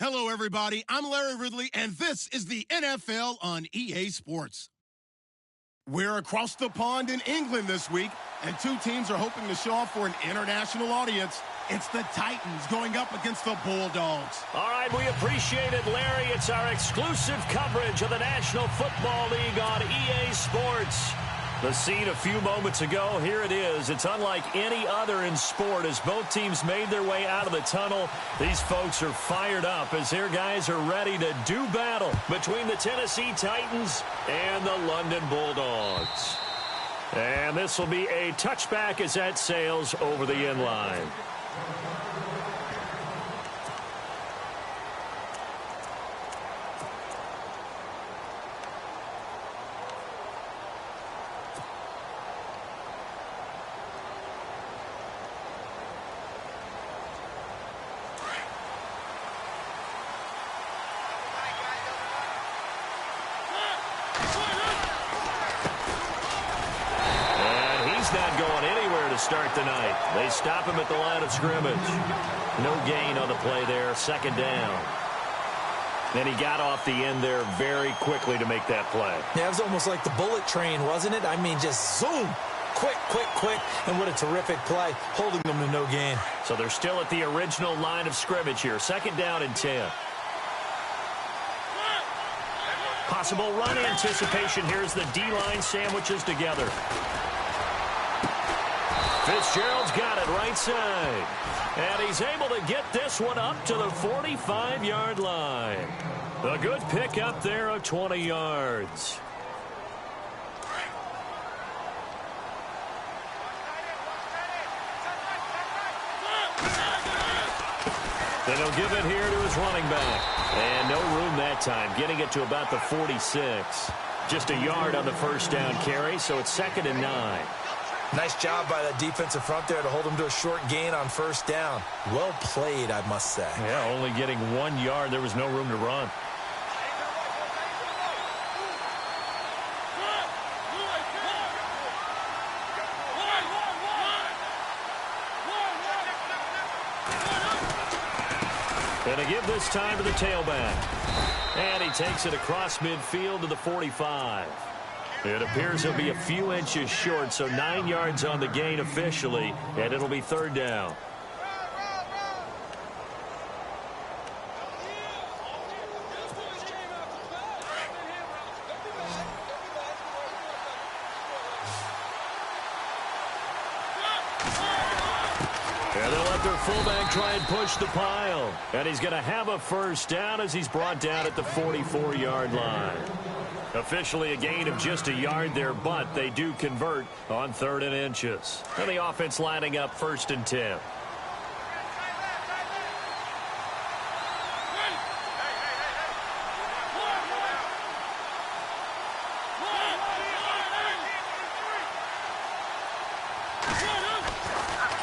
Hello, everybody. I'm Larry Ridley, and this is the NFL on EA Sports. We're across the pond in England this week, and two teams are hoping to show off for an international audience. It's the Titans going up against the Bulldogs. All right, we appreciate it, Larry. It's our exclusive coverage of the National Football League on EA Sports. The scene a few moments ago, here it is. It's unlike any other in sport as both teams made their way out of the tunnel. These folks are fired up as their guys are ready to do battle between the Tennessee Titans and the London Bulldogs. And this will be a touchback as that sails over the end line. Start the night. They stop him at the line of scrimmage. No gain on the play there. Second down. And he got off the end there very quickly to make that play. Yeah, it was almost like the bullet train, wasn't it? I mean, just zoom. Quick, quick, quick. And what a terrific play, holding them to no gain. So they're still at the original line of scrimmage here. Second down and 10. Possible run anticipation. Here's the D-line sandwiches together. Fitzgerald's got it right side. And he's able to get this one up to the 45-yard line. A good pick up there of 20 yards. Then he'll give it here to his running back. And no room that time, getting it to about the 46. Just a yard on the first down carry, so it's 2nd and 9. Nice job by the defensive front there to hold him to a short gain on first down. Well played, I must say. Yeah, only getting 1 yard. There was no room to run. And a give this time to the tailback. And he takes it across midfield to the 45. It appears he'll be a few inches short, so 9 yards on the gain officially, and it'll be 3rd down. And they'll let their fullback try and push the pile. And he's going to have a first down as he's brought down at the 44-yard line. Officially a gain of just a yard there, but they do convert on 3rd and inches. And the offense lining up 1st and 10.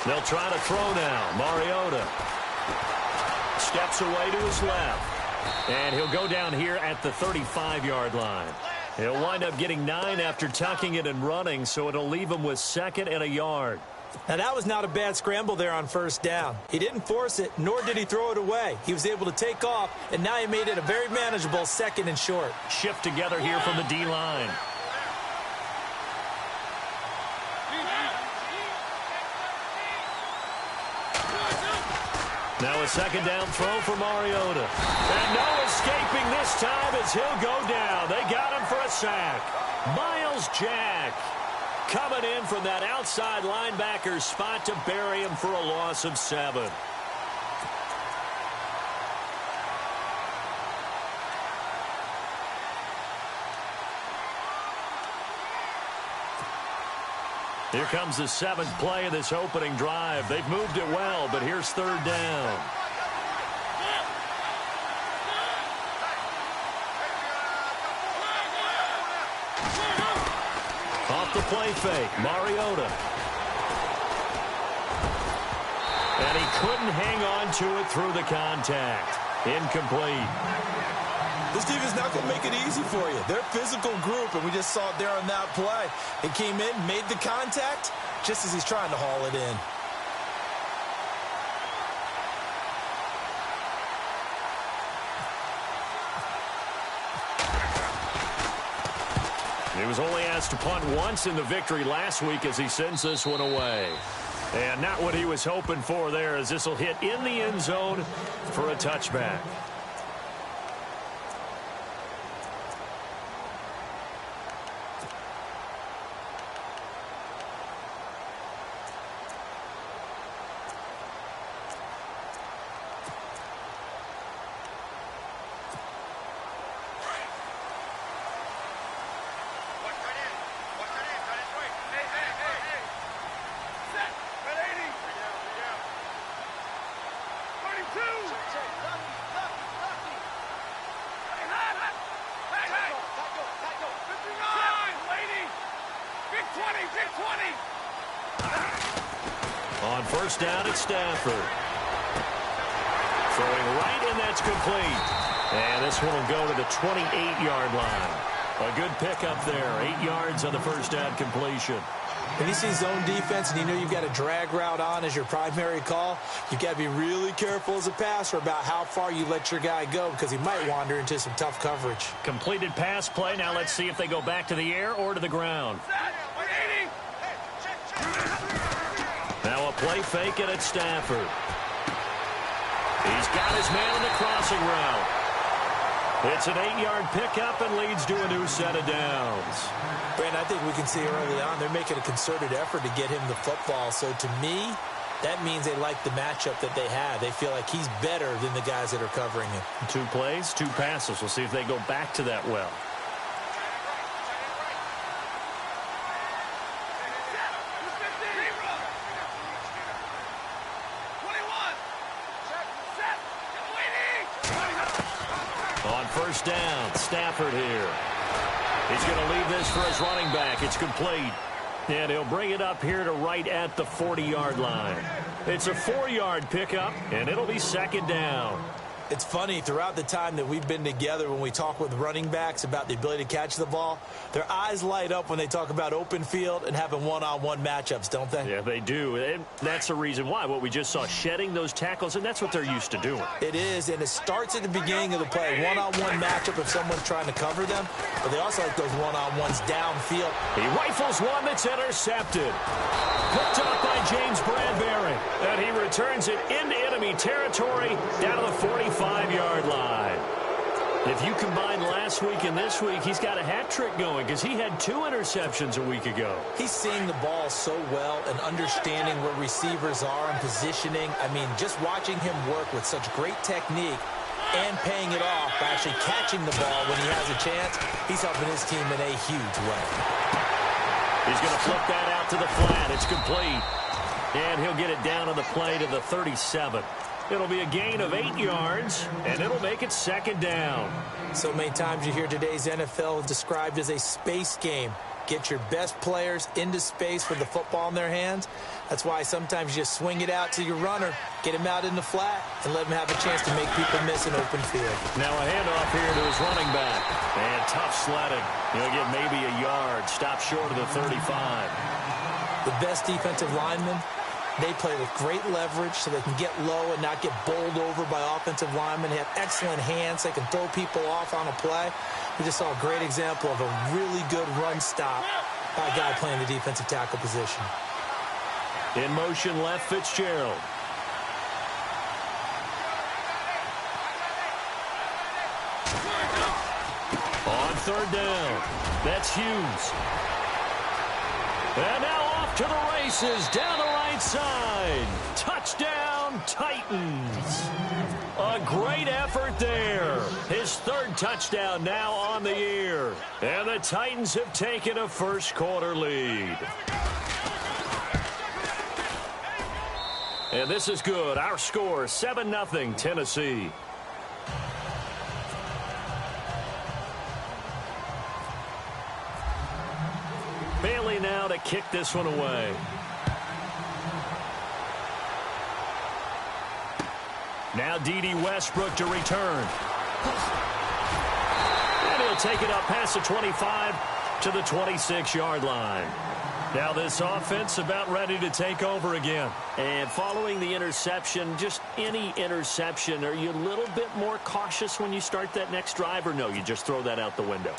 They'll try to throw now. Mariota steps away to his left. And he'll go down here at the 35-yard line. He'll wind up getting 9 after tucking it and running, so it'll leave him with 2nd and a yard. Now, that was not a bad scramble there on first down. He didn't force it, nor did he throw it away. He was able to take off, and now he made it a very manageable 2nd and short. Shift together here from the D-line. Now a 2nd down throw for Mariota. And no escaping this time as he'll go down. They got him for a sack. Miles Jack coming in from that outside linebacker spot to bury him for a loss of 7. Here comes the 7th play of this opening drive. They've moved it well, but here's 3rd down. Off the play fake, Mariota. And he couldn't hang on to it through the contact. Incomplete. This team is not going to make it easy for you. They're a physical group, and we just saw it there on that play. It came in, made the contact, just as he's trying to haul it in. He was only asked to punt once in the victory last week as he sends this one away. And not what he was hoping for there, as this will hit in the end zone for a touchback. On first down, it's Stafford. Throwing right, and that's complete. And this one will go to the 28-yard line. A good pickup there. 8 yards on the first down completion. When you see zone defense and you know you've got a drag route on as your primary call, you've got to be really careful as a passer about how far you let your guy go because he might wander into some tough coverage. Completed pass play. Now let's see if they go back to the air or to the ground. Now a play fake, and it's Stafford. He's got his man on the crossing route. It's an 8-yard pickup and leads to a new set of downs. Brandon, I think we can see early on they're making a concerted effort to get him the football. So to me, that means they like the matchup that they have. They feel like he's better than the guys that are covering him. 2 plays, 2 passes. We'll see if they go back to that well. On first down, Stafford here. He's going to leave this for his running back. It's complete. And he'll bring it up here to right at the 40-yard line. It's a 4-yard pickup, and it'll be second down. It's funny, throughout the time that we've been together, when we talk with running backs about the ability to catch the ball, their eyes light up when they talk about open field and having one-on-one matchups, don't they? Yeah, they do. And that's the reason why. What we just saw, shedding those tackles, and that's what they're used to doing. It is, and it starts at the beginning of the play. One-on-one matchup if someone's trying to cover them, but they also like those one-on-ones downfield. He rifles one that's intercepted. Picked up by James Bradbury. And he returns it into enemy territory down to the 45-yard line. If you combine last week and this week, he's got a hat trick going because he had 2 interceptions a week ago. He's seeing the ball so well and understanding where receivers are and positioning. I mean, just watching him work with such great technique and paying it off by actually catching the ball when he has a chance, he's helping his team in a huge way. He's going to flip that out to the flat. It's complete. And he'll get it down on the play to the 37. It'll be a gain of 8 yards, and it'll make it second down. So many times you hear today's NFL described as a space game. Get your best players into space with the football in their hands. That's why sometimes you just swing it out to your runner, get him out in the flat, and let him have a chance to make people miss an open field. Now a handoff here to his running back. And tough sledding. He'll get maybe a yard. Stop short of the 35. The best defensive linemen, they play with great leverage so they can get low and not get bowled over by offensive linemen. They have excellent hands. They can throw people off on a play. We just saw a great example of a really good run stop by a guy playing the defensive tackle position. In motion left, Fitzgerald. On third down, that's Hughes. And now off to the races down the right side. Touchdown, Titans. A great effort there. His 3rd touchdown now on the year. And the Titans have taken a first-quarter lead. And this is good. Our score, 7-0 Tennessee. Bailey now to kick this one away. Now D.D. Westbrook to return. And he'll take it up past the 25 to the 26-yard line. Now this offense about ready to take over again. And following the interception, just any interception, are you a little bit more cautious when you start that next drive, or no, you just throw that out the window?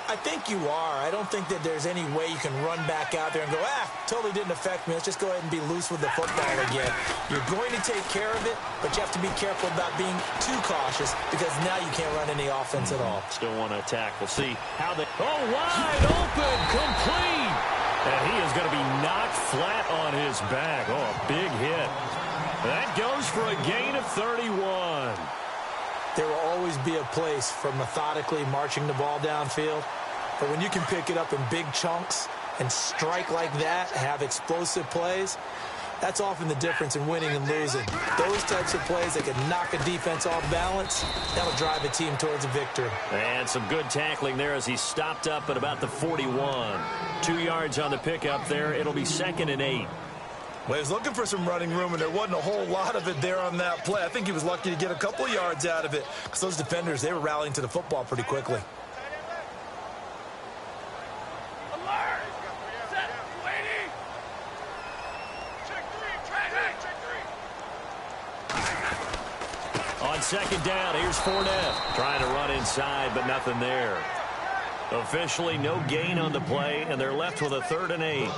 I think you are. I don't think that there's any way you can run back out there and go, totally didn't affect me. Let's just go ahead and be loose with the football again. You're going to take care of it, but you have to be careful about being too cautious because now you can't run any offense at all. Still want to attack. We'll see how they... Oh, wide open, complete. And he is going to be knocked flat on his back. Oh, a big hit. That goes for a gain of 31. There will always be a place for methodically marching the ball downfield. But when you can pick it up in big chunks and strike like that, have explosive plays, that's often the difference in winning and losing. Those types of plays that can knock a defense off balance, that'll drive a team towards a victory. And some good tackling there as he stopped up at about the 41. 2 yards on the pickup there. It'll be 2nd and 8. Well, he was looking for some running room, and there wasn't a whole lot of it there on that play. I think he was lucky to get a couple of yards out of it because those defenders, they were rallying to the football pretty quickly. On 2nd down, here's Fournette. Trying to run inside, but nothing there. Officially, no gain on the play, and they're left with a 3rd and 8.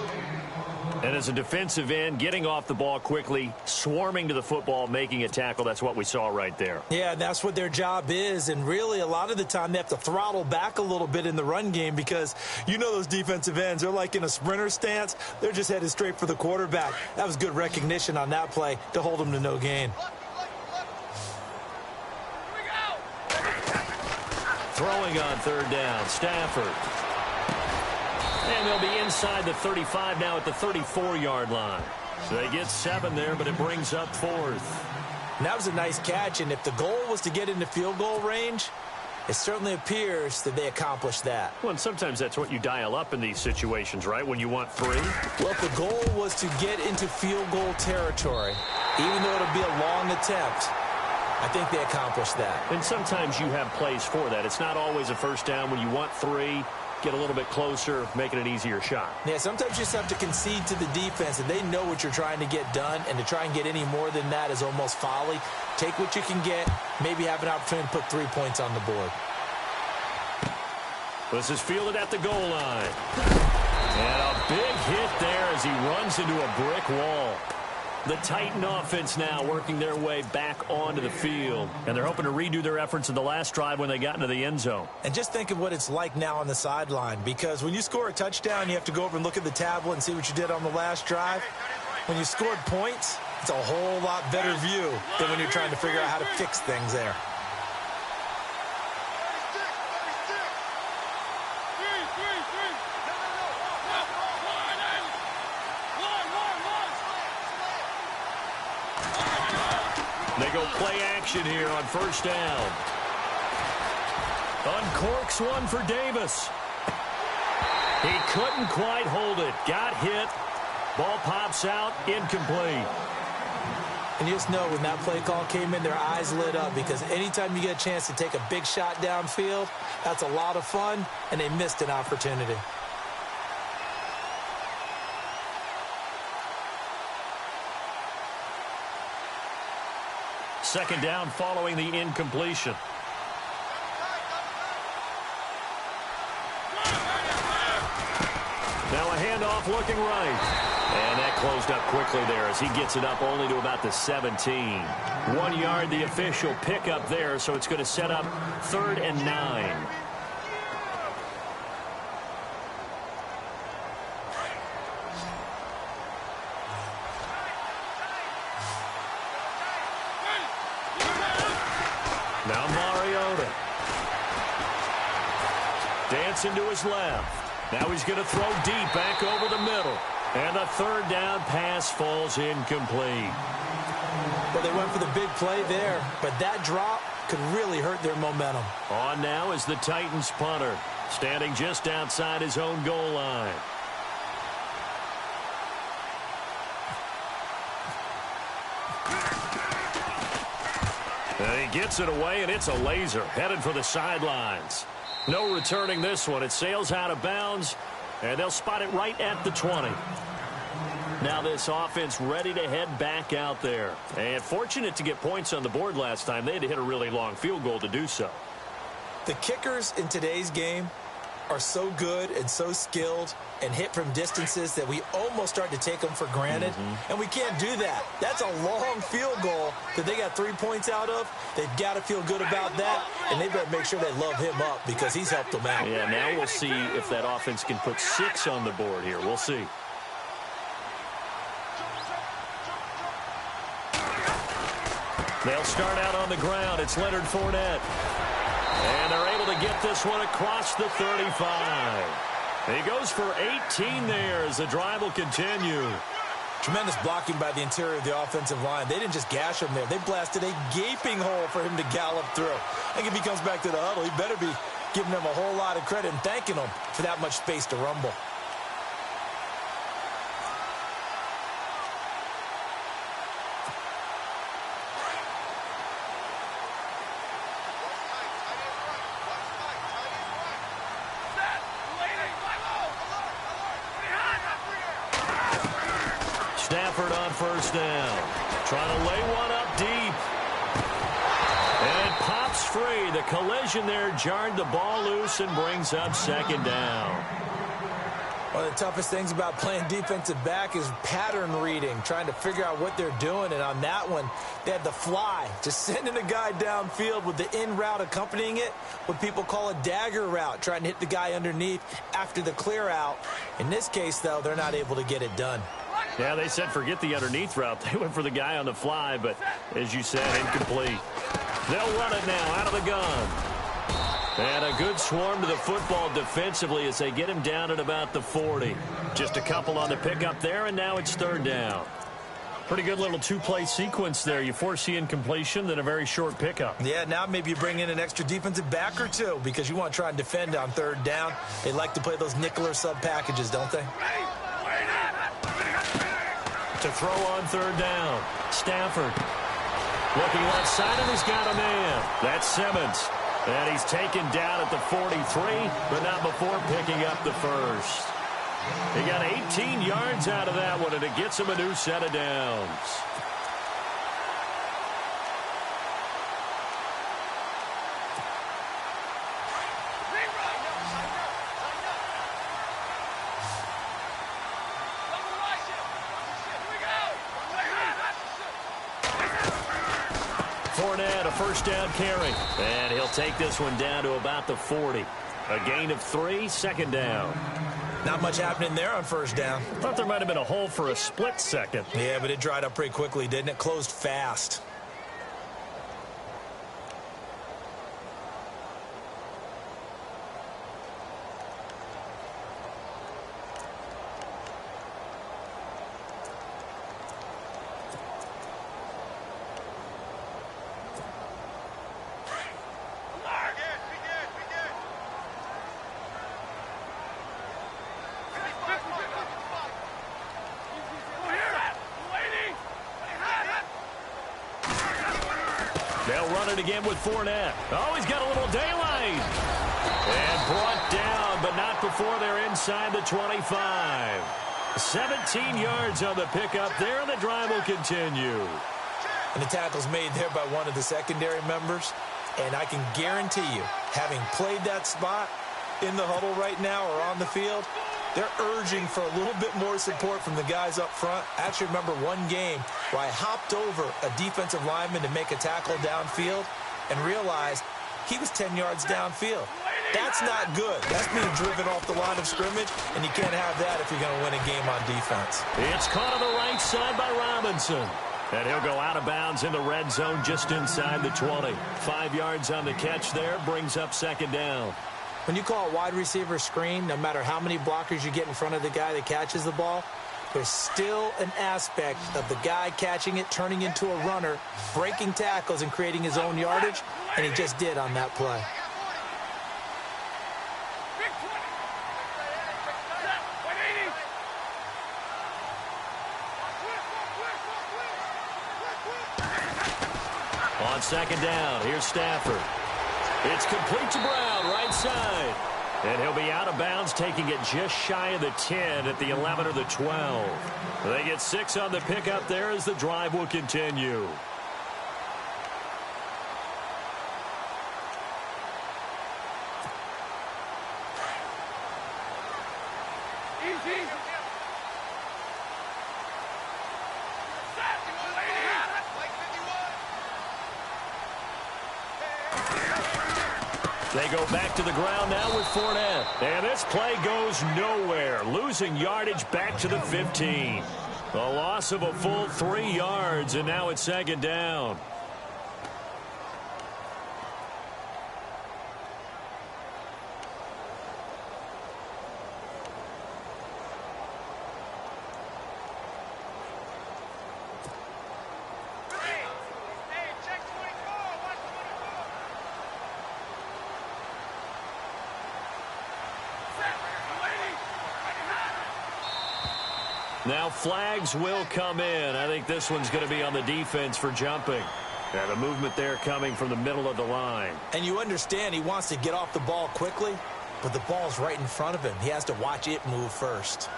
And as a defensive end, getting off the ball quickly, swarming to the football, making a tackle, that's what we saw right there. Yeah, and that's what their job is. And really, a lot of the time, they have to throttle back a little bit in the run game because you know those defensive ends, they're like in a sprinter stance. They're just headed straight for the quarterback. That was good recognition on that play to hold them to no gain. Throwing on 3rd down, Stafford. And they'll be inside the 35 now at the 34-yard line. So they get 7 there, but it brings up 4th. And that was a nice catch, and if the goal was to get into field goal range, it certainly appears that they accomplished that. Well, and sometimes that's what you dial up in these situations, right, when you want 3? Well, if the goal was to get into field goal territory, even though it'll be a long attempt, I think they accomplished that. And sometimes you have plays for that. It's not always a first down when you want 3. Get a little bit closer, making an easier shot. Yeah, sometimes you just have to concede to the defense, and they know what you're trying to get done, and to try and get any more than that is almost folly. Take what you can get, maybe have an opportunity to put 3 points on the board. This is fielded at the goal line. And a big hit there as he runs into a brick wall. The Titan offense now working their way back onto the field. And they're hoping to redo their efforts in the last drive when they got into the end zone. And just think of what it's like now on the sideline. Because when you score a touchdown, you have to go over and look at the tablet and see what you did on the last drive. When you scored points, it's a whole lot better view than when you're trying to figure out how to fix things there. They go play action here on 1st down. Uncorks one for Davis. He couldn't quite hold it. Got hit. Ball pops out. Incomplete. And you just know when that play call came in, their eyes lit up because anytime you get a chance to take a big shot downfield, that's a lot of fun, and they missed an opportunity. Second down following the incompletion. Now a handoff looking right. And that closed up quickly there as he gets it up only to about the 17. 1 yard, the official pickup there, so it's going to set up 3rd and 9. Now Mariota. Dancing to his left. Now he's going to throw deep back over the middle. And a 3rd down pass falls incomplete. Well, they went for the big play there, but that drop could really hurt their momentum. On now is the Titans punter, standing just outside his own goal line. And he gets it away, and it's a laser headed for the sidelines. No returning this one. It sails out of bounds, and they'll spot it right at the 20. Now this offense ready to head back out there. And fortunate to get points on the board last time. They had to hit a really long field goal to do so. The kickers in today's game are so good and so skilled and hit from distances that we almost start to take them for granted. And we can't do that. That's a long field goal that they got 3 points out of. They've got to feel good about that, and they better make sure they love him up because he's helped them out. Yeah, now we'll see if that offense can put 6 on the board here. We'll see. They'll start out on the ground. It's Leonard Fournette. And they're able to get this one across the 35. He goes for 18 there as the drive will continue. Tremendous blocking by the interior of the offensive line. They didn't just gash him there. They blasted a gaping hole for him to gallop through. I think if he comes back to the huddle, he better be giving them a whole lot of credit and thanking them for that much space to rumble. Stafford on first down. Trying to lay one up deep. And it pops free. The collision there jarred the ball loose and brings up second down. One of the toughest things about playing defensive back is pattern reading, trying to figure out what they're doing. And on that one, they had the fly, just sending a guy downfield with the in route accompanying it, what people call a dagger route, trying to hit the guy underneath after the clear out. In this case, though, they're not able to get it done. Yeah, they said forget the underneath route. They went for the guy on the fly, but as you said, incomplete. They'll run it now out of the gun. And a good swarm to the football defensively as they get him down at about the 40. Just a couple on the pickup there, and now it's third down. Pretty good little two-play sequence there. You force the incompletion, then a very short pickup. Yeah, now maybe you bring in an extra defensive back or two because you want to try and defend on third down. They like to play those nickel or sub packages, don't they? To throw on third down. Stafford looking left side, and he's got a man. That's Simmons. And he's taken down at the 43, but not before picking up the first. He got 18 yards out of that one, and it gets him a new set of downs. Fournette, a first down carry. And he'll take this one down to about the 40. A gain of 3, second down. Not much happening there on first down. Thought there might have been a hole for a split second. Yeah, but it dried up pretty quickly, didn't it? Closed fast. They'll run it again with Fournette. Oh, he's got a little daylight. And brought down, but not before they're inside the 25. 17 yards on the pickup there, and the drive will continue. And the tackle's made there by one of the secondary members. And I can guarantee you, having played that spot in the huddle right now or on the field, they're urging for a little bit more support from the guys up front. I actually remember one game where I hopped over a defensive lineman to make a tackle downfield and realized he was 10 yards downfield. That's not good. That's being driven off the line of scrimmage, and you can't have that if you're going to win a game on defense. It's caught on the right side by Robinson. And he'll go out of bounds in the red zone just inside the 20. 5 yards on the catch there, brings up second down. When you call a wide receiver screen, no matter how many blockers you get in front of the guy that catches the ball, there's still an aspect of the guy catching it, turning into a runner, breaking tackles and creating his own yardage, and he just did on that play. On second down, here's Stafford. It's complete to Brown, right side. And he'll be out of bounds, taking it just shy of the 10 at the 11 or the 12. They get 6 on the pickup there as the drive will continue. They go back to the ground now with Fournette. And this play goes nowhere. Losing yardage back to the 15. A loss of a full 3 yards, and now it's second down. Now flags will come in. I think this one's going to be on the defense for jumping. Yeah, the movement there coming from the middle of the line. And you understand he wants to get off the ball quickly, but the ball's right in front of him. He has to watch it move first.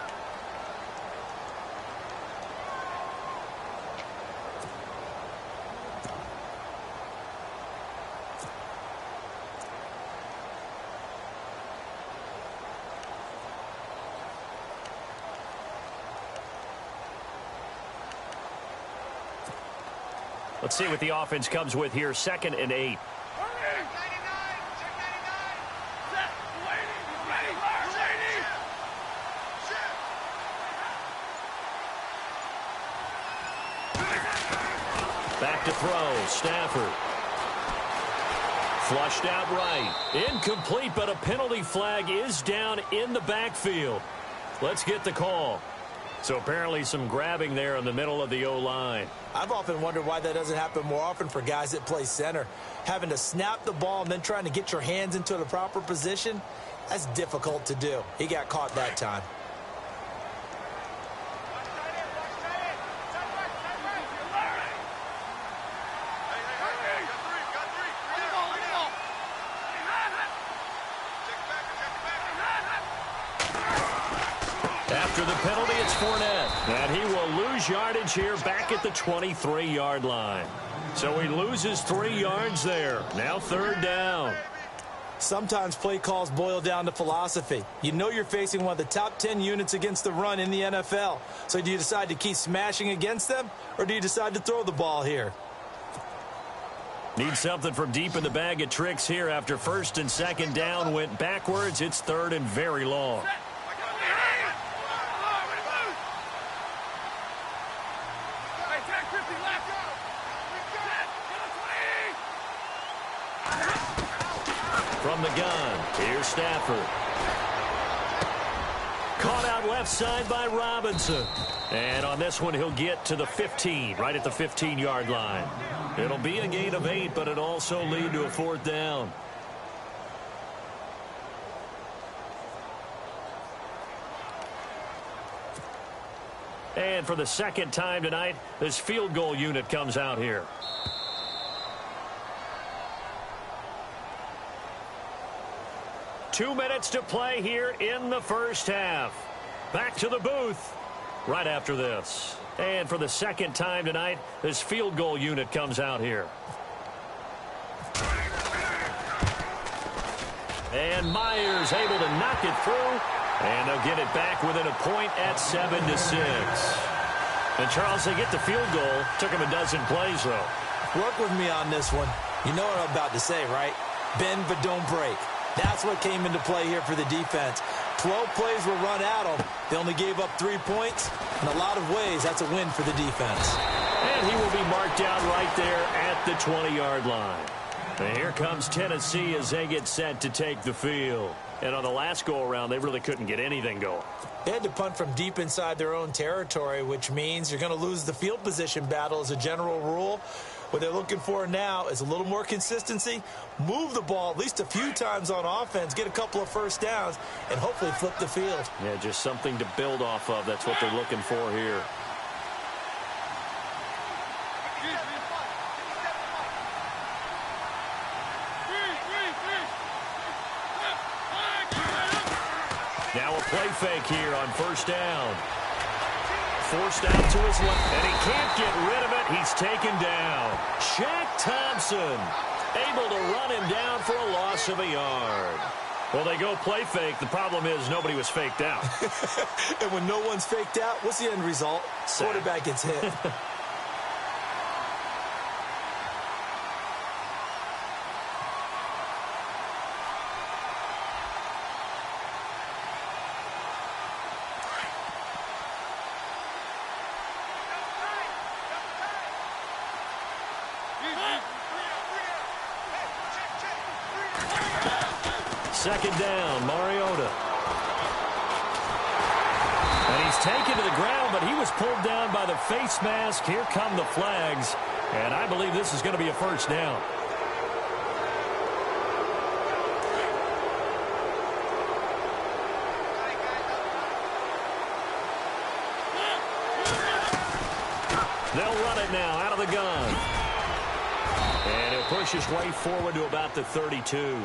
Let's see what the offense comes with here. 2nd and 8. Back to throw. Stafford. Flushed out right. Incomplete, but a penalty flag is down in the backfield. Let's get the call. So apparently some grabbing there in the middle of the O-line. I've often wondered why that doesn't happen more often for guys that play center. Having to snap the ball and then trying to get your hands into the proper position, that's difficult to do. He got caught that time. After the penalty, it's Fournette. And he will lose yardage here back at the 23-yard line. So he loses 3 yards there. Now 3rd down. Sometimes play calls boil down to philosophy. You know you're facing one of the top 10 units against the run in the NFL. So do you decide to keep smashing against them, or do you decide to throw the ball here? Need something from deep in the bag of tricks here after 1st and 2nd down went backwards. It's 3rd and very long. From the gun, here's Stafford. Caught out left side by Robinson. And on this one, he'll get to the 15, right at the 15-yard line. It'll be a gain of 8, but it'll also lead to a 4th down. And for the 2nd time tonight, this field goal unit comes out here. Two minutes to play here in the 1st half. Back to the booth right after this. And for the 2nd time tonight, this field goal unit comes out here. And Myers able to knock it through. And they'll get it back within a point at 7-6. And Charles, they get the field goal. Took him a dozen plays, though. Work with me on this one. You know what I'm about to say, right? Bend but don't break. That's what came into play here for the defense. 12 plays were run at them. They only gave up 3 points. In a lot of ways, that's a win for the defense. And he will be marked out right there at the 20-yard line. And here comes Tennessee as they get set to take the field. And on the last go-around, they really couldn't get anything going. They had to punt from deep inside their own territory, which means you're going to lose the field position battle as a general rule. What they're looking for now is a little more consistency, move the ball at least a few times on offense, get a couple of 1st downs, and hopefully flip the field. Yeah, just something to build off of. That's what they're looking for here. Now a play fake here on 1st down. Forced out to his left, and he can't get rid of it. He's taken down. Shaq Thompson able to run him down for a loss of a yard. Well, they go play fake. The problem is nobody was faked out. And when no one's faked out, what's the end result? Quarterback gets hit. Second down, Mariota. And he's taken to the ground, but he was pulled down by the face mask. Here come the flags. And I believe this is going to be a first down. They'll run it now out of the gun. And he'll push his way forward to about the 32.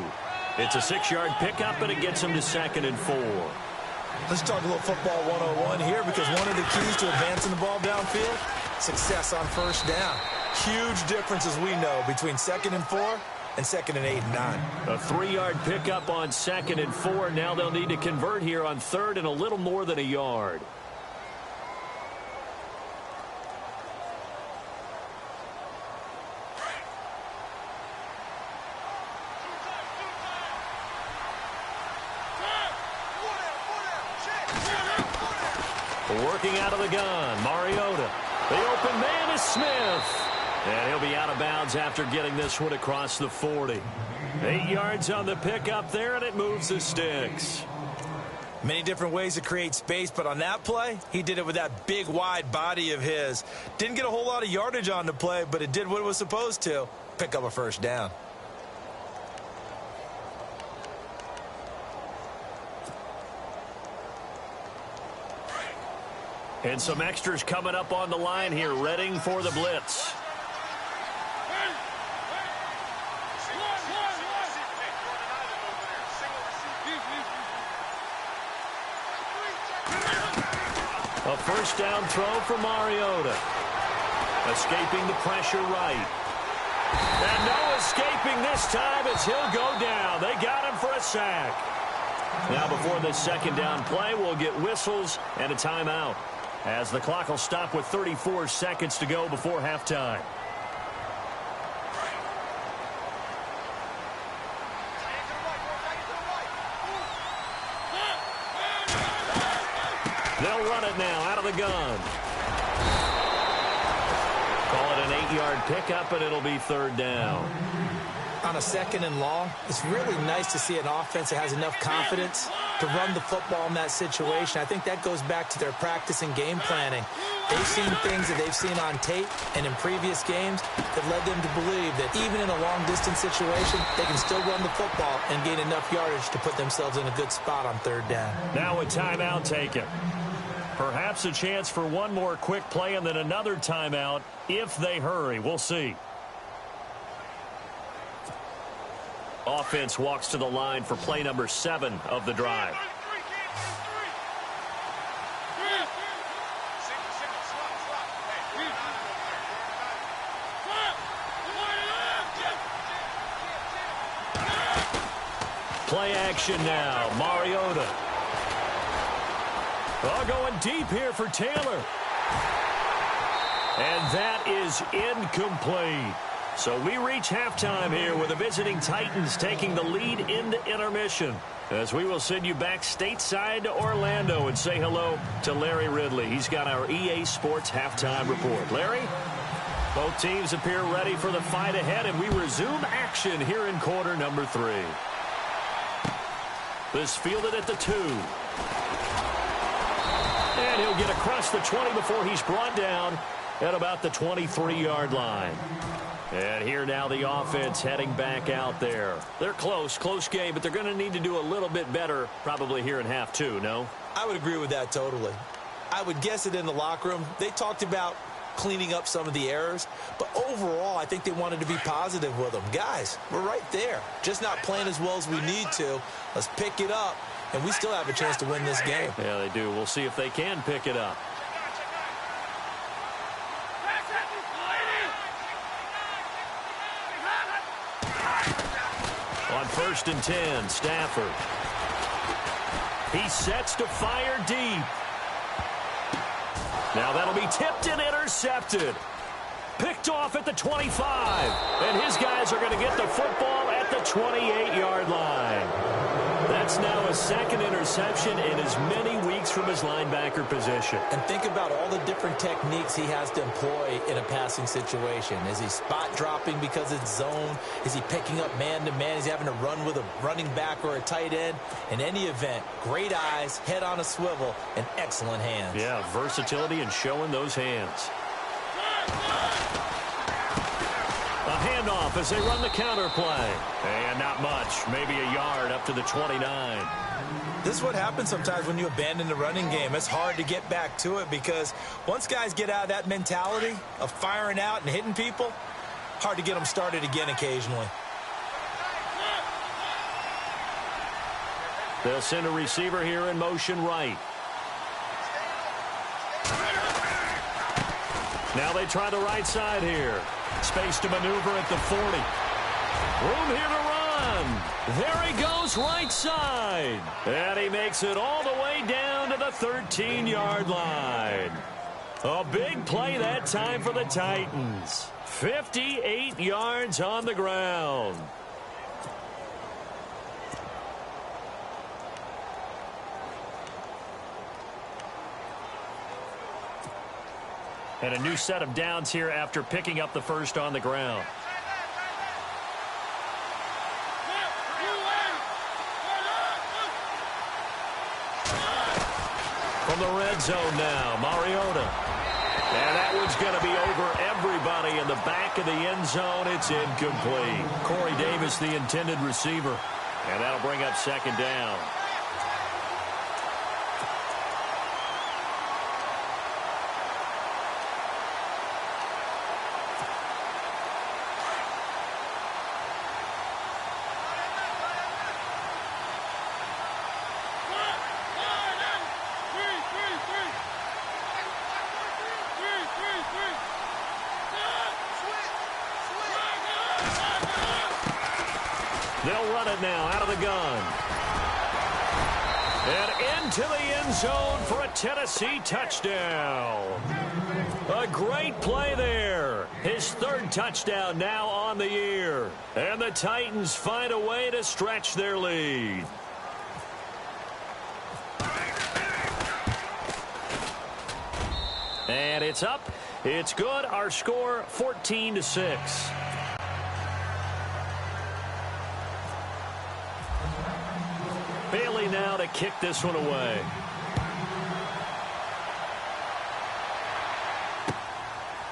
It's a 6-yard pickup, and it gets him to 2nd and 4. Let's talk a little football 101 here, because one of the keys to advancing the ball downfield, success on first down. Huge differences we know between 2nd and 4 and 2nd and 8 and 9. A 3-yard pickup on 2nd and 4. Now they'll need to convert here on 3rd and a little more than a yard. Working out of the gun, Mariota. The open man is Smith. And he'll be out of bounds after getting this one across the 40. 8 yards on the pickup there, and it moves the sticks. Many different ways to create space, but on that play, he did it with that big, wide body of his. Didn't get a whole lot of yardage on the play, but it did what it was supposed to. Pick up a first down. And some extras coming up on the line here, readying for the blitz. A first down throw for Mariota. Escaping the pressure right. And no escaping this time as he'll go down. They got him for a sack. Now before this second down play, we'll get whistles and a timeout, as the clock will stop with 34 seconds to go before halftime. They'll run it now out of the gun. Call it an 8-yard pickup, and it'll be 3rd down. On a 2nd and long, it's really nice to see an offense that has enough confidence to run the football in that situation. I think that goes back to their practice and game planning. They've seen things that they've seen on tape and in previous games that led them to believe that even in a long-distance situation, they can still run the football and gain enough yardage to put themselves in a good spot on 3rd down. Now a timeout taken. Perhaps a chance for one more quick play and then another timeout if they hurry. We'll see. Offense walks to the line for play number 7 of the drive. Play action now. Mariota. Oh, going deep here for Taylor. And that is incomplete. So we reach halftime here with the visiting Titans taking the lead into intermission, as we will send you back stateside to Orlando and say hello to Larry Ridley. He's got our EA Sports halftime report. Larry? Both teams appear ready for the fight ahead, and we resume action here in quarter number 3. This fielded at the 2. And he'll get across the 20 before he's brought down at about the 23-yard line. And here now the offense heading back out there. They're close game, but they're going to need to do a little bit better probably here in half 2, no? I would agree with that totally. I would guess it in the locker room. They talked about cleaning up some of the errors, but overall I think they wanted to be positive with them. Guys, we're right there. Just not playing as well as we need to. Let's pick it up, and we still have a chance to win this game. Yeah, they do. We'll see if they can pick it up. On 1st and 10, Stafford. He sets to fire deep. Now that'll be tipped and intercepted. Picked off at the 25. And his guys are going to get the football at the 28-yard line. That's now a second interception in as many weeks from his linebacker position. And think about all the different techniques he has to employ in a passing situation. Is he spot dropping because it's zone? Is he picking up man-to-man? Is he having to run with a running back or a tight end? In any event, great eyes, head on a swivel, and excellent hands. Yeah, versatility and showing those hands. A handoff as they run the counter play. And not much. Maybe a yard up to the 29. This is what happens sometimes when you abandon the running game. It's hard to get back to it because once guys get out of that mentality of firing out and hitting people, hard to get them started again occasionally. They'll send a receiver here in motion right. Now they try the right side here. Space to maneuver at the 40. Room here to run. There he goes right side. And he makes it all the way down to the 13-yard line. A big play that time for the Titans. 58 yards on the ground. And a new set of downs here after picking up the first on the ground. From the red zone now, Mariota. And that one's going to be over everybody in the back of the end zone. It's incomplete. Corey Davis, the intended receiver. And that'll bring up second down. They'll run it now out of the gun. And into the end zone for a Tennessee touchdown. A great play there. His third touchdown now on the year. And the Titans find a way to stretch their lead. And it's up. It's good. Our score 14-6. Bailey now to kick this one away.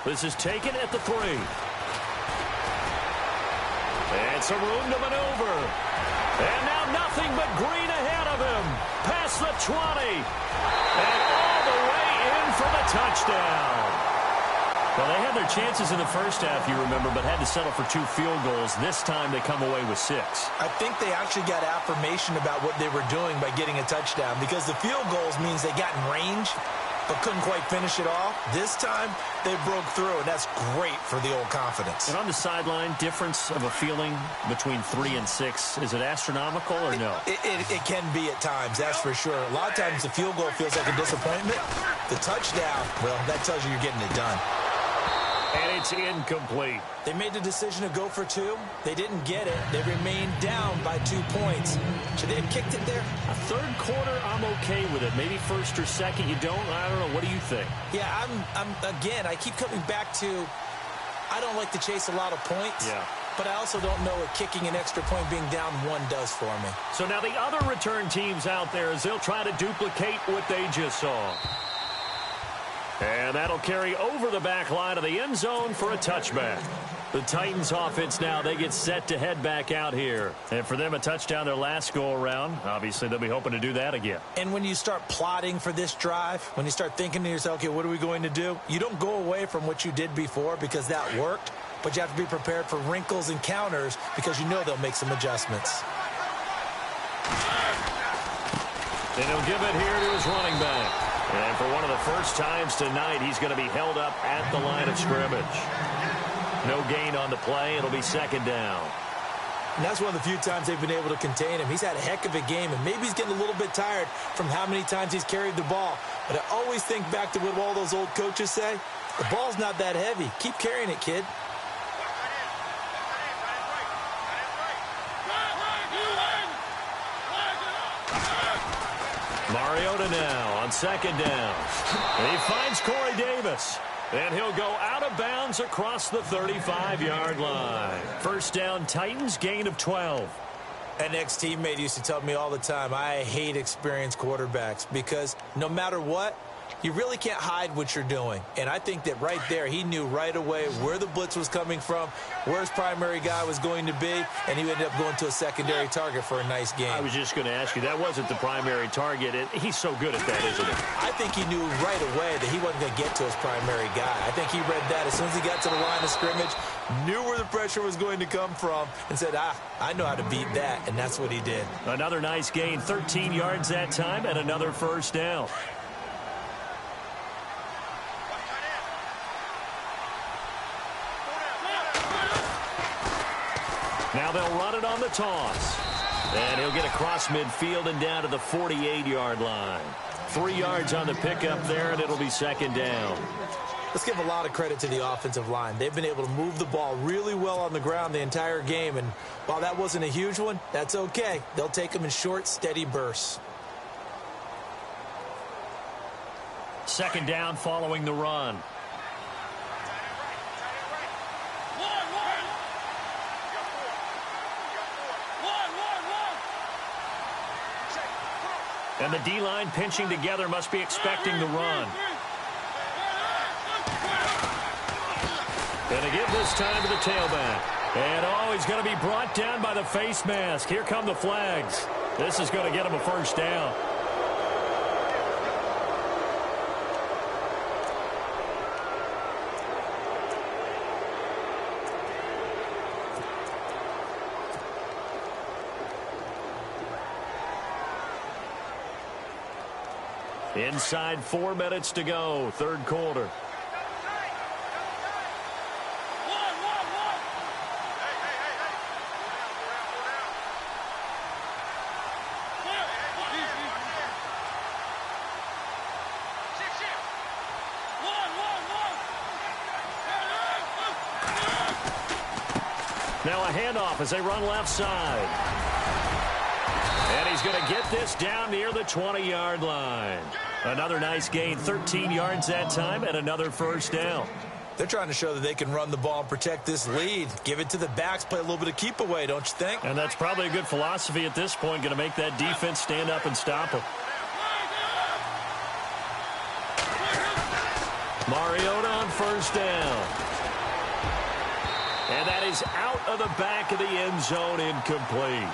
This is taken at the 3. And some room to maneuver. And now nothing but green ahead of him. Past the 20. And all the way in for the touchdown. Well, they had their chances in the first half, you remember, but had to settle for 2 field goals. This time they come away with 6. I think they actually got affirmation about what they were doing by getting a touchdown because the field goals means they got in range but couldn't quite finish it off. This time, they broke through, and that's great for the old confidence. And on the sideline, difference of a feeling between 3 and 6, is it astronomical or no? It can be at times, that's for sure. A lot of times the field goal feels like a disappointment. The touchdown, well, that tells you you're getting it done. And it's incomplete. They made the decision to go for 2. They didn't get it. They remained down by 2 points. Should they have kicked it there? A third quarter, I'm okay with it. Maybe first or second, you don't. I don't know. What do you think? Yeah, again, I keep coming back to I don't like to chase a lot of points. Yeah. But I also don't know what kicking an extra point being down 1 does for me. So now the other return teams out there as they'll try to duplicate what they just saw. And that'll carry over the back line of the end zone for a touchback. The Titans offense now, they get set to head back out here. And for them, a touchdown their last go-around. Obviously, they'll be hoping to do that again. And when you start plotting for this drive, when you start thinking to yourself, okay, what are we going to do? You don't go away from what you did before because that worked. But you have to be prepared for wrinkles and counters because you know they'll make some adjustments. And he'll give it here to his running back. And for one of the first times tonight, he's going to be held up at the line of scrimmage. No gain on the play. It'll be second down. And that's one of the few times they've been able to contain him. He's had a heck of a game, and maybe he's getting a little bit tired from how many times he's carried the ball. But I always think back to what all those old coaches say. The ball's not that heavy. Keep carrying it, kid. Mariota now on second down. And he finds Corey Davis. And he'll go out of bounds across the 35-yard line. First down, Titans, gain of 12. An ex-teammate used to tell me all the time, I hate experienced quarterbacks because no matter what, you really can't hide what you're doing. And I think that right there, he knew right away where the blitz was coming from, where his primary guy was going to be, and he ended up going to a secondary target for a nice game. I was just going to ask you, that wasn't the primary target, and he's so good at that, isn't he? I think he knew right away that he wasn't going to get to his primary guy. I think he read that as soon as he got to the line of scrimmage, knew where the pressure was going to come from, and said, I know how to beat that, and that's what he did. Another nice gain, 13 yards that time, and another first down. Now they'll run it on the toss. And he'll get across midfield and down to the 48-yard line. 3 yards on the pickup there, and it'll be second down. Let's give a lot of credit to the offensive line. They've been able to move the ball really well on the ground the entire game. And while that wasn't a huge one, that's okay. They'll take them in short, steady bursts. Second down following the run. And the D-line pinching together must be expecting the run. And to give this time to the tailback. And, he's going to be brought down by the face mask. Here come the flags. This is going to get him a first down. Inside 4 minutes to go, third quarter. Now a handoff as they run left side. And he's going to get this down near the 20-yard line. Another nice gain, 13 yards that time, and another first down. They're trying to show that they can run the ball and protect this lead. Give it to the backs, play a little bit of keep away, don't you think? And that's probably a good philosophy at this point, going to make that defense stand up and stop them. Mariota on first down. And that is out of the back of the end zone, incomplete.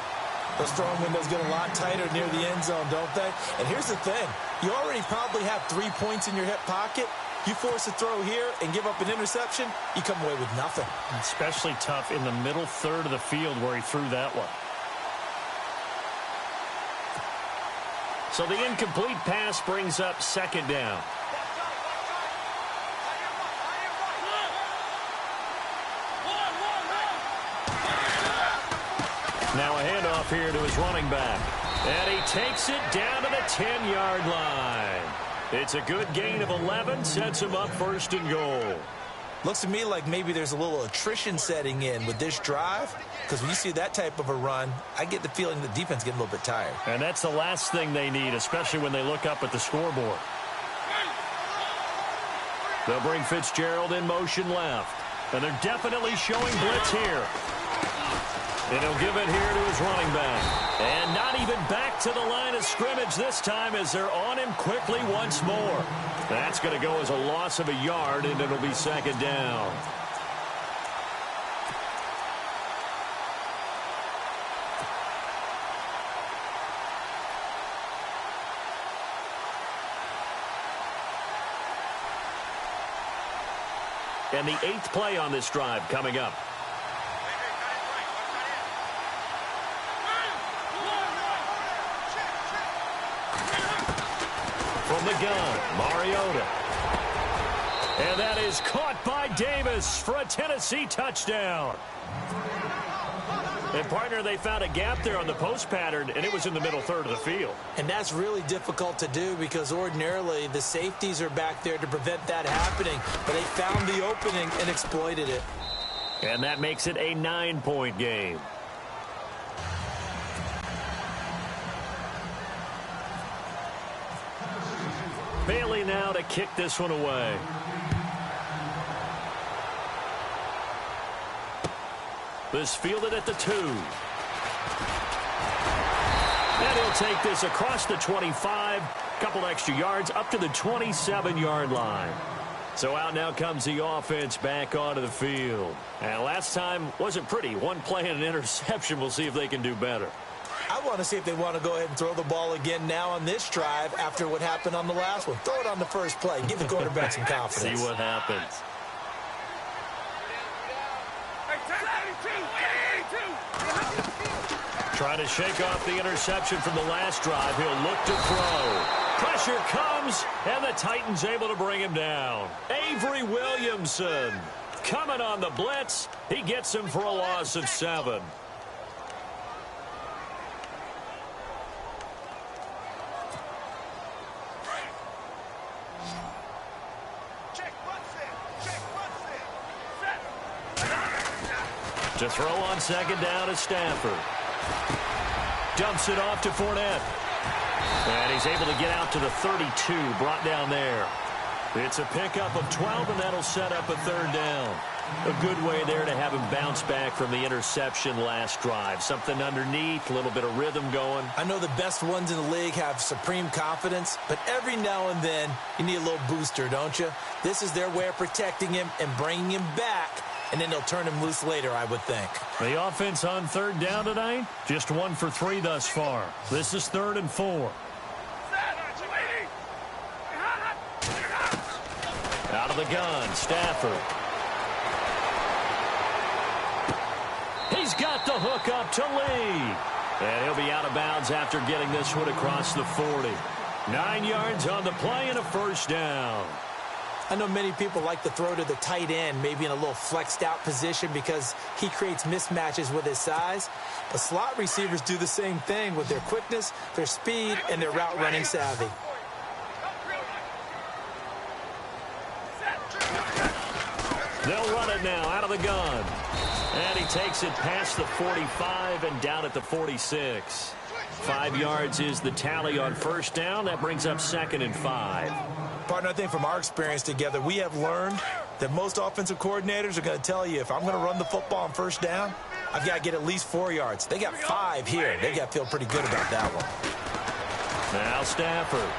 Those throwing windows get a lot tighter near the end zone, don't they? And here's the thing. You already probably have 3 points in your hip pocket. You force a throw here and give up an interception, you come away with nothing. Especially tough in the middle third of the field where he threw that one. So the incomplete pass brings up second down. Now a handoff here to his running back. And he takes it down to the 10-yard line. It's a good gain of 11, sets him up first and goal. Looks to me like maybe there's a little attrition setting in with this drive, because when you see that type of a run, I get the feeling the defense getting a little bit tired. And that's the last thing they need, especially when they look up at the scoreboard. They'll bring Fitzgerald in motion left. And they're definitely showing blitz here. And he'll give it here to his running back. And not even back to the line of scrimmage this time as they're on him quickly once more. That's going to go as a loss of a yard, and it'll be second down. And the 8th play on this drive coming up. From the gun, Mariota. And that is caught by Davis for a Tennessee touchdown. And, partner, they found a gap there on the post pattern, and it was in the middle third of the field. And that's really difficult to do because ordinarily the safeties are back there to prevent that happening. But they found the opening and exploited it. And that makes it a 9-point game. Bailey now to kick this one away. This fielded at the 2. And he'll take this across the 25. Couple extra yards up to the 27-yard line. So out now comes the offense back onto the field. And last time wasn't pretty. One play and an interception. We'll see if they can do better. I want to see if they want to go ahead and throw the ball again now on this drive after what happened on the last one. Throw it on the first play. Give the quarterback some confidence. See what happens. Trying to shake off the interception from the last drive. He'll look to throw. Pressure comes, and the Titans able to bring him down. Avery Williamson coming on the blitz. He gets him for a loss of 7. To throw on second down is Stafford. Dumps it off to Fournette. And he's able to get out to the 32, brought down there. It's a pickup of 12, and that'll set up a third down. A good way there to have him bounce back from the interception last drive. Something underneath, a little bit of rhythm going. I know the best ones in the league have supreme confidence, but every now and then you need a little booster, don't you? This is their way of protecting him and bringing him back. And then they'll turn him loose later, I would think. The offense on third down tonight, just 1 for 3 thus far. This is 3rd and 4. Out of the gun, Stafford. He's got the hook up to Lee. And he'll be out of bounds after getting this one across the 40. 9 yards on the play and a first down. I know many people like to throw to the tight end, maybe in a little flexed out position because he creates mismatches with his size. But slot receivers do the same thing with their quickness, their speed, and their route running savvy. They'll run it now out of the gun. And he takes it past the 45 and down at the 46. 5 yards is the tally on first down. That brings up 2nd and 5. Partner, I think from our experience together, we have learned that most offensive coordinators are going to tell you if I'm going to run the football on first down, I've got to get at least 4 yards. They got 5 here. They got to feel pretty good about that one. Now Stafford.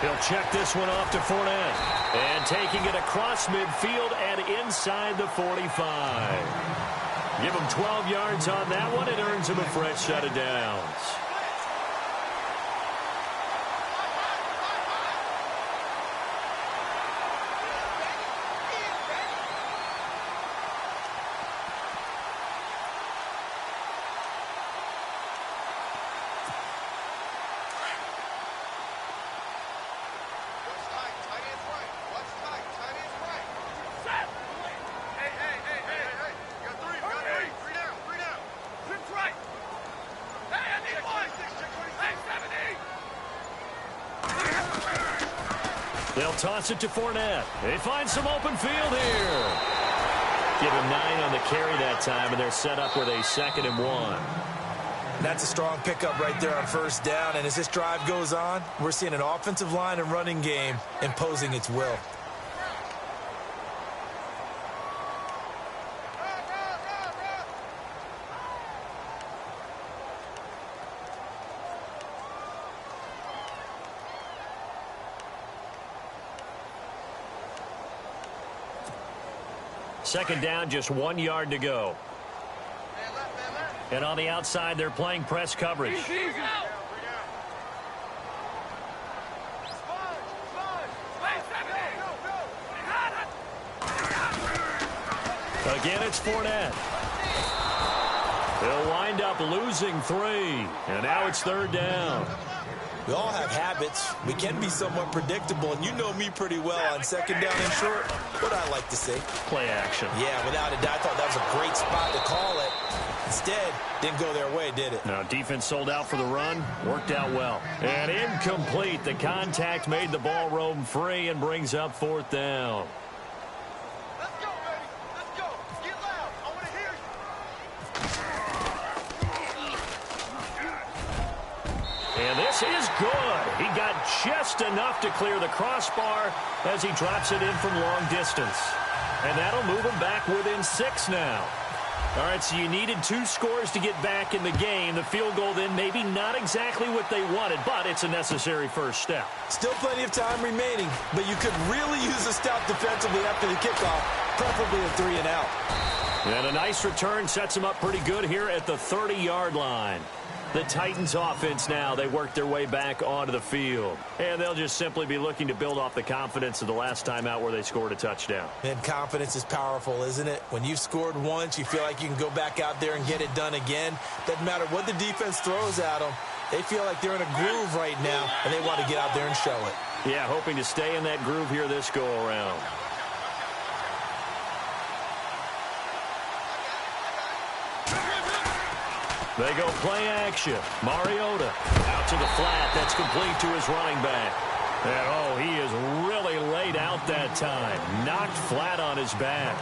He'll check this one off to Fournette. And taking it across midfield and inside the 45. Give him 12 yards on that one. It earns him a fresh set of downs. They'll toss it to Fournette. They find some open field here. Give him 9 on the carry that time, and they're set up with a 2nd and 1. That's a strong pickup right there on first down. And as this drive goes on, we're seeing an offensive line and running game imposing its will. Second down, just 1 yard to go. And on the outside, they're playing press coverage. Again, it's Fournette. They'll wind up losing 3. And now it's 3rd down. We all have habits. We can be somewhat predictable, and you know me pretty well on second down and short. What I like to say. Play action. Yeah, without a doubt. I thought that was a great spot to call it. Instead, didn't go their way, did it? No, defense sold out for the run. Worked out well. And incomplete. The contact made the ball roam free and brings up 4th down. Let's go, baby. Let's go. Get loud. I want to hear you. And this is good. He got just enough to clear the crossbar as he drops it in from long distance. And that'll move him back within 6 now. All right, so you needed 2 scores to get back in the game. The field goal then maybe not exactly what they wanted, but it's a necessary first step. Still plenty of time remaining, but you could really use a stop defensively after the kickoff, preferably a 3-and-out. And a nice return sets them up pretty good here at the 30-yard line. The Titans offense now, they work their way back onto the field. And they'll just simply be looking to build off the confidence of the last time out where they scored a touchdown. And confidence is powerful, isn't it? When you've scored once, you feel like you can go back out there and get it done again. Doesn't matter what the defense throws at them. They feel like they're in a groove right now, and they want to get out there and show it. Yeah, hoping to stay in that groove here this go-around. They go play action. Mariota out to the flat. That's complete to his running back. And, oh, he is really laid out that time. Knocked flat on his back.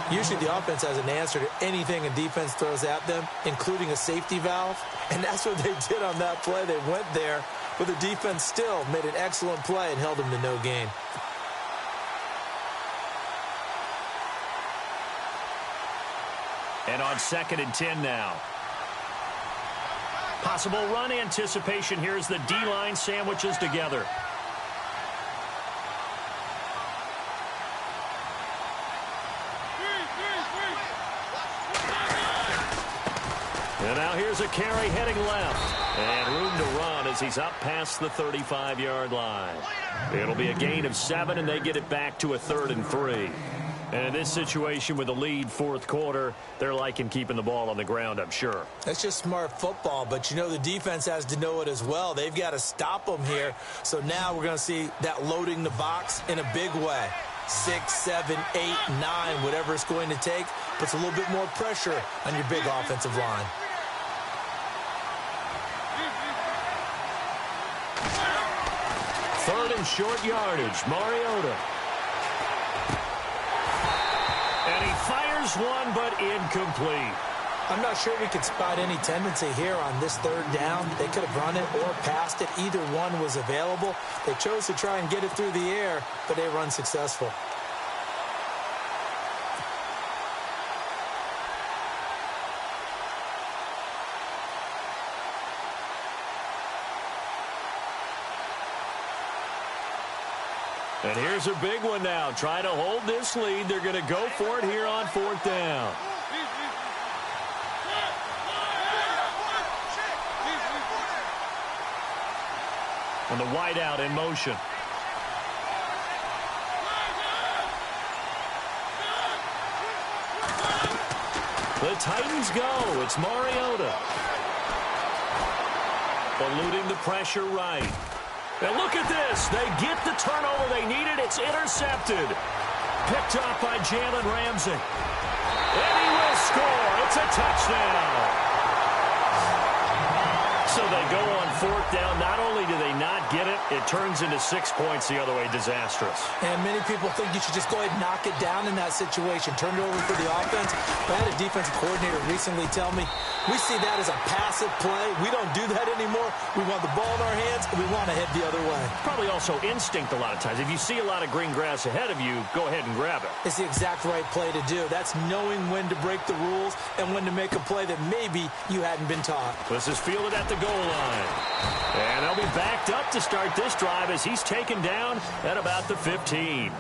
Usually the offense has an answer to anything a defense throws at them, including a safety valve. And that's what they did on that play. They went there, but the defense still made an excellent play and held them to no gain. And on 2nd and 10 now. Possible run anticipation here as the D-line sandwiches together. And now here's a carry heading left. And room to run as he's up past the 35-yard line. It'll be a gain of 7, and they get it back to a 3rd and 3. And in this situation with a lead 4th quarter, they're liking keeping the ball on the ground, I'm sure. That's just smart football, but you know the defense has to know it as well. They've got to stop them here. So now we're going to see that loading the box in a big way. 6, 7, 8, 9, whatever it's going to take, puts a little bit more pressure on your big offensive line. Third and short yardage, Mariota. And he fires one, but incomplete. I'm not sure we could spot any tendency here on this 3rd down. They could have run it or passed it. Either one was available. They chose to try and get it through the air, but they were unsuccessful. And here's a big one now. Trying to hold this lead. They're going to go for it here on 4th down. And the wideout in motion. The Titans go. It's Mariota. Eluding the pressure right. And look at this. They get the turnover they needed. It's intercepted. Picked off by Jalen Ramsey. And he will score. It's a touchdown. So they go on 4th down. Not only do they not get it, it turns into 6 points the other way. Disastrous. And many people think you should just go ahead and knock it down in that situation. Turn it over for the offense. But I had a defensive coordinator recently tell me, we see that as a passive play. We don't do that anymore. We want the ball in our hands, and we want to head the other way. Probably also instinct a lot of times. If you see a lot of green grass ahead of you, go ahead and grab it. It's the exact right play to do. That's knowing when to break the rules and when to make a play that maybe you hadn't been taught. This is fielded at the goal line. And they'll be backed up to start this drive as he's taken down at about the 15.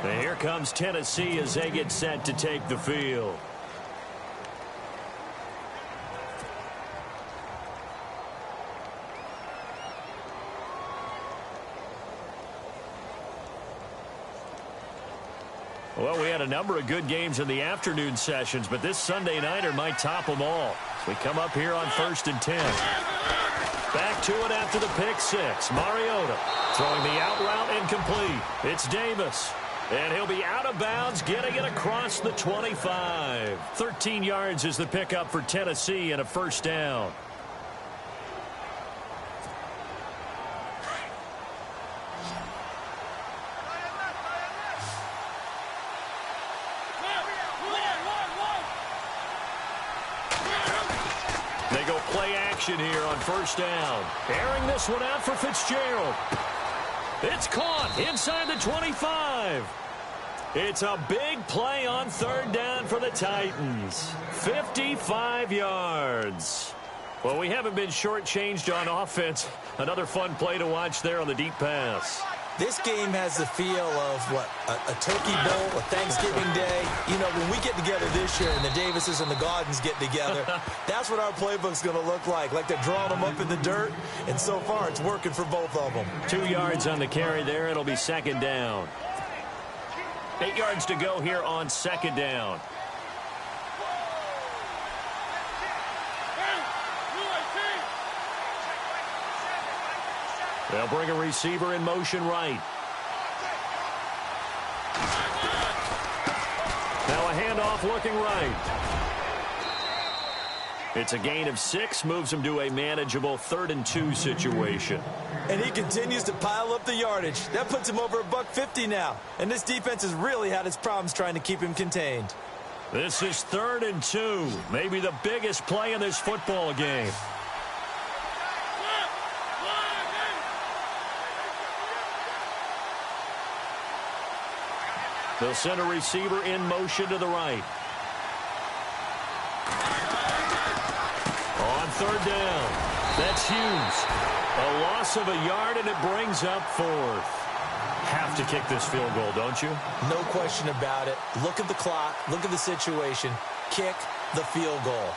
And here comes Tennessee as they get set to take the field. Well, we had a number of good games in the afternoon sessions, but this Sunday nighter might top them all. So we come up here on 1st and 10. Back to it after the pick 6. Mariota throwing the out route incomplete. It's Davis. And he'll be out of bounds, getting it across the 25. 13 yards is the pickup for Tennessee and a first down. They go play action here on first down. Airing this one out for Fitzgerald. It's caught inside the 25. It's a big play on third down for the Titans. 55 yards. Well, we haven't been shortchanged on offense. Another fun play to watch there on the deep pass. This game has the feel of, what, a turkey bowl, a Thanksgiving day. You know, when we get together this year and the Davises and the Gaudens get together, that's what our playbook's going to look like. Like they're drawing them up in the dirt, and so far it's working for both of them. 2 yards on the carry there. It'll be second down. 8 yards to go here on second down. They'll bring a receiver in motion right. Now a handoff looking right. It's a gain of 6, moves him to a manageable 3rd and 2 situation. And he continues to pile up the yardage. That puts him over $150 now. And this defense has really had its problems trying to keep him contained. This is 3rd and 2. Maybe the biggest play in this football game. They'll send a receiver in motion to the right. On third down. That's Hughes. A loss of a yard, and it brings up 4th. Have to kick this field goal, don't you? No question about it. Look at the clock. Look at the situation. Kick the field goal.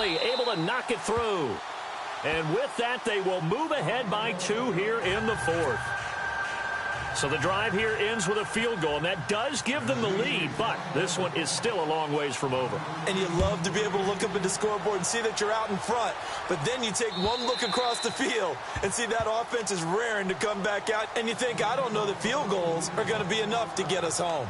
Able to knock it through. And with that, they will move ahead by 2 here in the 4th. So the drive here ends with a field goal, and that does give them the lead, but this one is still a long ways from over. And you love to be able to look up at the scoreboard and see that you're out in front, but then you take one look across the field and see that offense is raring to come back out, and you think, I don't know that field goals are going to be enough to get us home.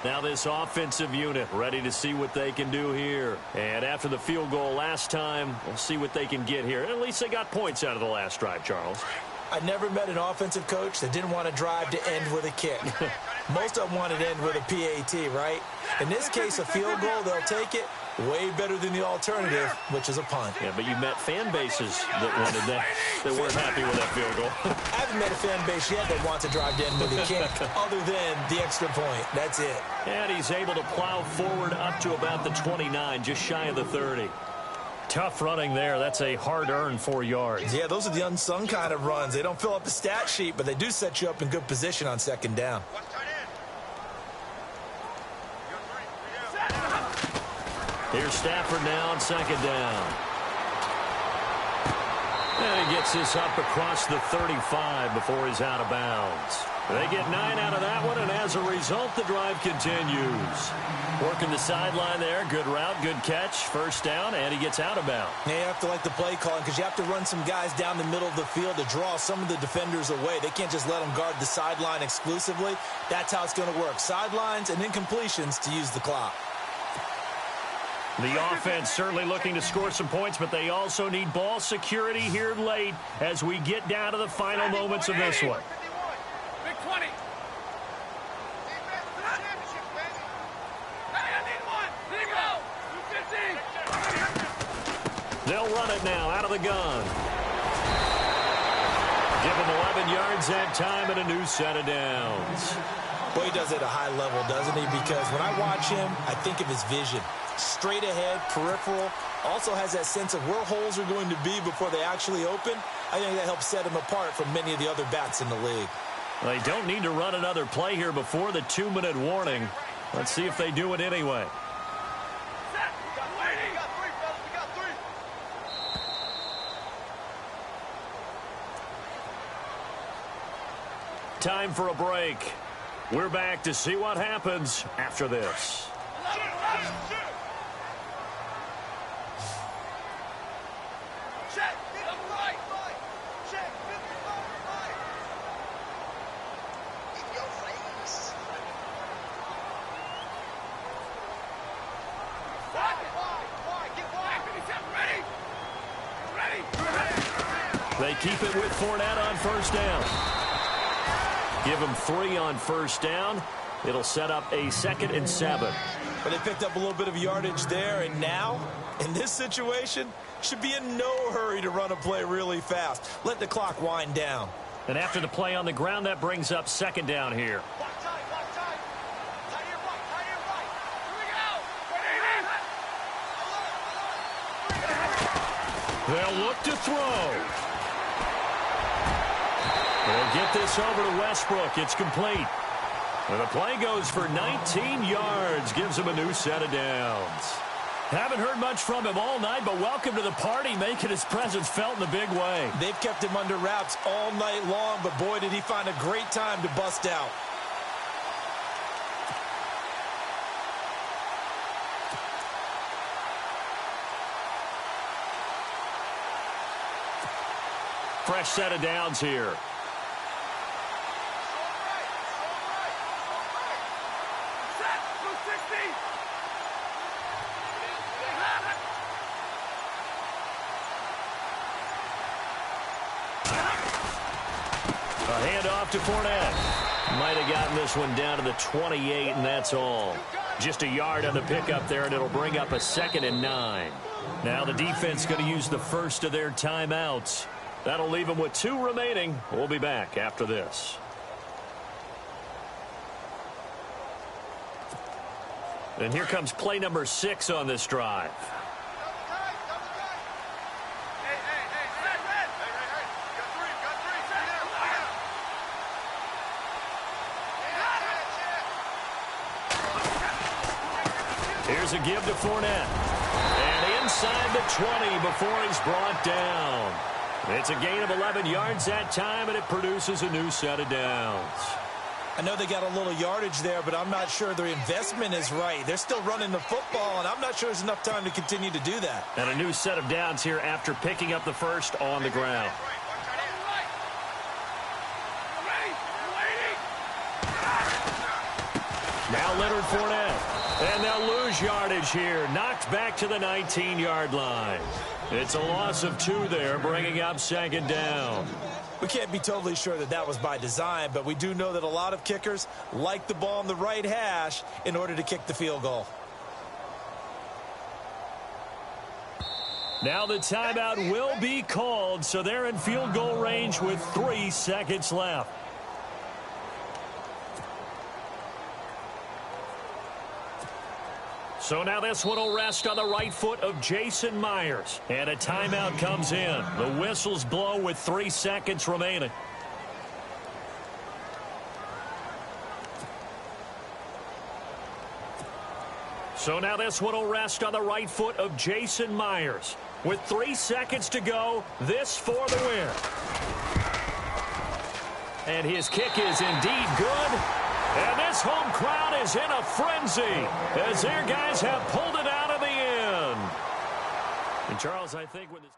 Now this offensive unit ready to see what they can do here. And after the field goal last time, we'll see what they can get here. At least they got points out of the last drive, Charles. I never met an offensive coach that didn't want to drive to end with a kick. Most of them wanted to end with a PAT, right? In this case, a field goal, they'll take it. Way better than the alternative, which is a punt. Yeah, but you met fan bases that wanted that, that weren't happy with that field goal. I haven't met a fan base yet that wants to drive to end with a kick, other than the extra point. That's it. And he's able to plow forward up to about the 29, just shy of the 30. Tough running there. That's a hard-earned 4 yards. Yeah, those are the unsung kind of runs. They don't fill up the stat sheet, but they do set you up in good position on second down. Here's Stafford now on second down. And he gets this up across the 35 before he's out of bounds. They get 9 out of that one, and as a result, the drive continues. Working the sideline there. Good route, good catch. First down, and he gets out of bounds. Yeah, you have to like the play calling because you have to run some guys down the middle of the field to draw some of the defenders away. They can't just let them guard the sideline exclusively. That's how it's going to work. Sidelines and incompletions to use the clock. The offense certainly looking to score some points, but they also need ball security here late as we get down to the final moments of this one. Big 20. They'll run it now out of the gun. Give him 11 yards that time and a new set of downs. Boy, he does it at a high level, doesn't he? Because when I watch him, I think of his vision. Straight ahead, peripheral. Also has that sense of where holes are going to be before they actually open. I think that helps set him apart from many of the other bats in the league. They don't need to run another play here before the 2-minute warning. Let's see if they do it anyway. Time for a break. We're back to see what happens after this. They keep it with Fournette on first down. Give him 3 on first down. It'll set up a 2nd and 7. But they picked up a little bit of yardage there, and now, in this situation, should be in no hurry to run a play really fast. Let the clock wind down. And after the play on the ground, that brings up 2nd down here. They'll look to throw. They'll get this over to Westbrook. It's complete. And the play goes for 19 yards. Gives him a new set of downs. Haven't heard much from him all night, but welcome to the party, making his presence felt in a big way. They've kept him under wraps all night long, but boy, did he find a great time to bust out. Fresh set of downs here. A handoff to Fournette. Might have gotten this one down to the 28, and that's all. Just a yard on the pickup there, and it'll bring up a 2nd and 9. Now the defense going to use the first of their timeouts. That'll leave them with 2 remaining. We'll be back after this. And here comes play number 6 on this drive. Here's a give to Fournette. And inside the 20 before he's brought down. It's a gain of 11 yards that time, and it produces a new set of downs. I know they got a little yardage there, but I'm not sure their investment is right. They're still running the football, and I'm not sure there's enough time to continue to do that. And a new set of downs here after picking up the first on the ground. Now Leonard Fournette. And they'll lose yardage here. Knocked back to the 19-yard line. It's a loss of 2 there, bringing up 2nd down. We can't be totally sure that that was by design, but we do know that a lot of kickers like the ball on the right hash in order to kick the field goal. Now the timeout will be called, so they're in field goal range with 3 seconds left. So now this one will rest on the right foot of Jason Myers. And a timeout comes in. The whistles blow with 3 seconds remaining. So now this one will rest on the right foot of Jason Myers. With 3 seconds to go, this for the win. And his kick is indeed good. And this home crowd is in a frenzy as their guys have pulled it out of the end. And Charles, I think when this